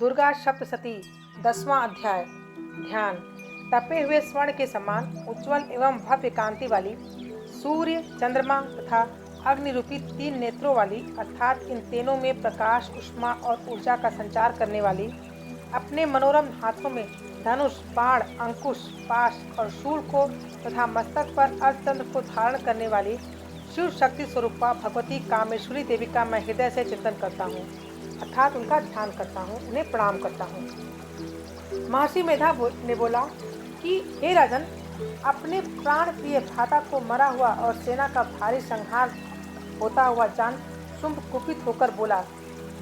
दुर्गा सप्तशती 10वां अध्याय। ध्यान। तपे हुए स्वर्ण के समान उज्ज्वल एवं भव्य कांति वाली, सूर्य, चंद्रमा तथा अग्नि रूपी 3 नेत्रों वाली, अर्थात इन तीनों में प्रकाश, उष्मा और ऊर्जा का संचार करने वाली, अपने मनोरम हाथों में धनुष, बाण, अंकुश, पाश और शूल को तथा मस्तक पर अर्धचंद्र को धारण करने वाली शिव शक्ति स्वरूपा भगवती कामेश्वरी देवी का मैं हृदय से चिंतन करता हूँ, अर्थात उनका ध्यान करता हूँ, उन्हें प्रणाम करता हूँ। महर्षि मेधा ने बोला कि हे राजन, अपने प्राण प्रिय भ्राता को मरा हुआ और सेना का भारी संहार होता हुआ जान शुंभ कुपित होकर बोला,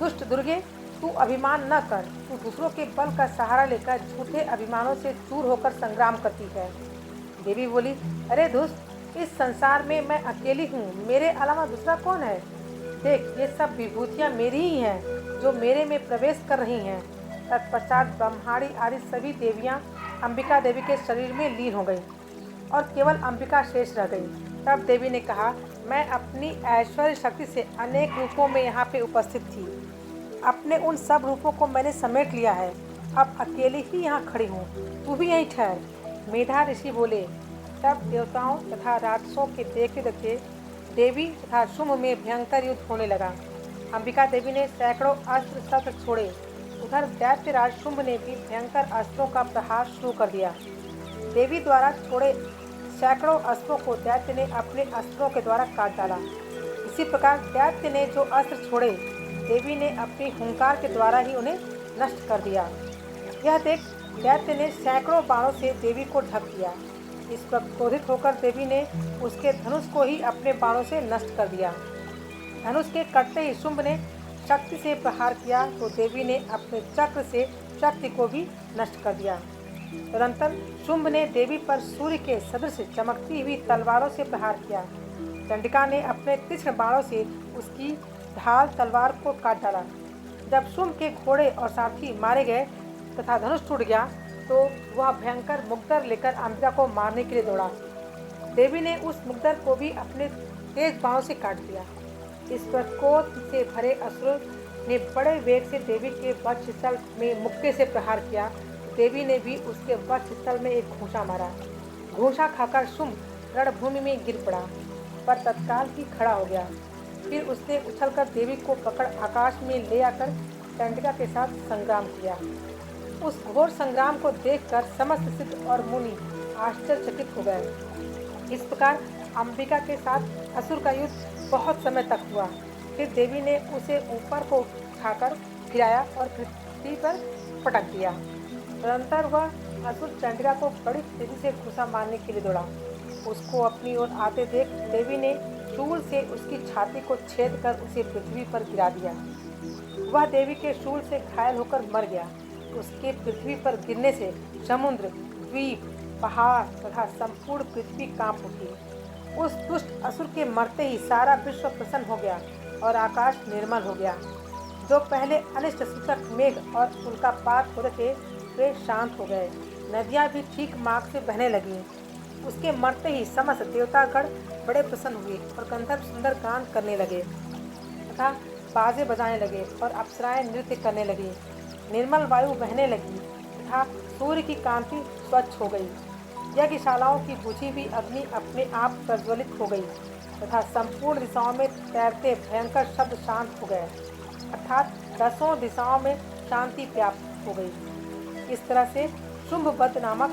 दुष्ट दुर्गे, तू अभिमान न कर। तू दूसरों के बल का सहारा लेकर झूठे अभिमानों से चूर होकर संग्राम करती है। देवी बोली, अरे दुष्ट, इस संसार में मैं अकेली हूँ, मेरे अलावा दूसरा कौन है? देख, ये सब विभूतियाँ मेरी ही हैं जो मेरे में प्रवेश कर रही हैं। तत्पश्चात ब्रह्माणी आदि सभी देवियाँ अंबिका देवी के शरीर में लीन हो गई और केवल अंबिका शेष रह गई। तब देवी ने कहा, मैं अपनी ऐश्वर्य शक्ति से अनेक रूपों में यहाँ पे उपस्थित थी। अपने उन सब रूपों को मैंने समेट लिया है। अब अकेली ही यहाँ खड़ी हूँ, तू भी यहीं ठहर। मेधा ऋषि बोले। तब देवताओं तथा राक्षसों के देखते देखते देवी तथा शुंभ में भयंकर युद्ध होने लगा। अंबिका देवी ने सैकड़ों अस्त्र शस्त्र छोड़े। उधर दैत्यराज शुंभ ने भी भयंकर अस्त्रों का प्रहार शुरू कर दिया। देवी द्वारा छोड़े सैकड़ों अस्त्रों को दैत्य ने अपने अस्त्रों के द्वारा काट डाला। इसी प्रकार दैत्य ने जो अस्त्र छोड़े, देवी ने अपनी हुंकार के द्वारा ही उन्हें नष्ट कर दिया। यह देख दैत्य ने सैकड़ों बाणों से देवी को ढक दिया। इस पर क्रोधित होकर देवी ने उसके धनुष को ही अपने बाणों से नष्ट कर दिया। धनुष के कटते ही शुंभ ने शक्ति से प्रहार किया तो देवी ने अपने चक्र से शक्ति को भी नष्ट कर दिया। तदनंतर शुंभ ने देवी पर सूर्य के सदृश चमकती हुई तलवारों से प्रहार किया। चंडिका ने अपने तीक्ष्ण बाणों से उसकी ढाल तलवार को काट डाला। जब शुंभ के घोड़े और सारथी मारे गए तथा धनुष टूट गया तो वह भयंकर मुग्दर लेकर अंबिका को मारने के लिए दौड़ा। देवी ने उस मुग्दर को भी अपने तेज बाणों से काट दिया। इस पर क्रोध से भरे असुर ने बड़े वेग से देवी के वक्षस्थल में मुक्के से प्रहार किया। देवी ने भी उसके वक्षस्थल में एक घूंसा मारा। घूंसा खाकर शुंभ रणभूमि में गिर पड़ा, पर तत्काल ही खड़ा हो गया। फिर उसने उछलकर देवी को पकड़ आकाश में ले आकर चंडिका के साथ संग्राम किया। उस घोर संग्राम को देखकर समस्त सिद्ध और मुनि आश्चर्यचकित हो गए। इस प्रकार अंबिका के साथ असुर का युद्ध बहुत समय तक हुआ। फिर देवी ने उसे ऊपर को उठाकर गिराया और पृथ्वी पर पटक दिया। तदनंतर वह असुर चंडिका को बड़ी तेजी से घुसा मारने के लिए दौड़ा। उसको अपनी ओर आते देख देवी ने शूल से उसकी छाती को छेद कर उसे पृथ्वी पर गिरा दिया। वह देवी के शूल से घायल होकर मर गया। उसके पृथ्वी पर गिरने से समुद्र, द्वीप, पहाड़ तथा संपूर्ण पृथ्वी कांप उठी। उस दुष्ट असुर के मरते ही सारा विश्व प्रसन्न हो गया और आकाश निर्मल हो गया। जो पहले अनिष्ट सूचक मेघ और उल्कापात होते थे, वे शांत हो गए। नदियाँ भी ठीक मार्ग से बहने लगीं। उसके मरते ही समस्त देवतागण बड़े प्रसन्न हुए और गंधर्व सुंदर गान करने लगे तथा बाजे बजाने लगे और अप्सराएं नृत्य करने लगी। निर्मल वायु बहने लगी तथा सूर्य की कांति स्वच्छ हो गई। यज्ञशालाओं की बुझी हुई अग्नि अपने आप प्रज्वलित हो गई तथा संपूर्ण दिशाओं में तैरते भयंकर शब्द शांत हो गए, अर्थात 10 दिशाओं में शांति व्याप्त हो गई। इस तरह से शुंभवध नामक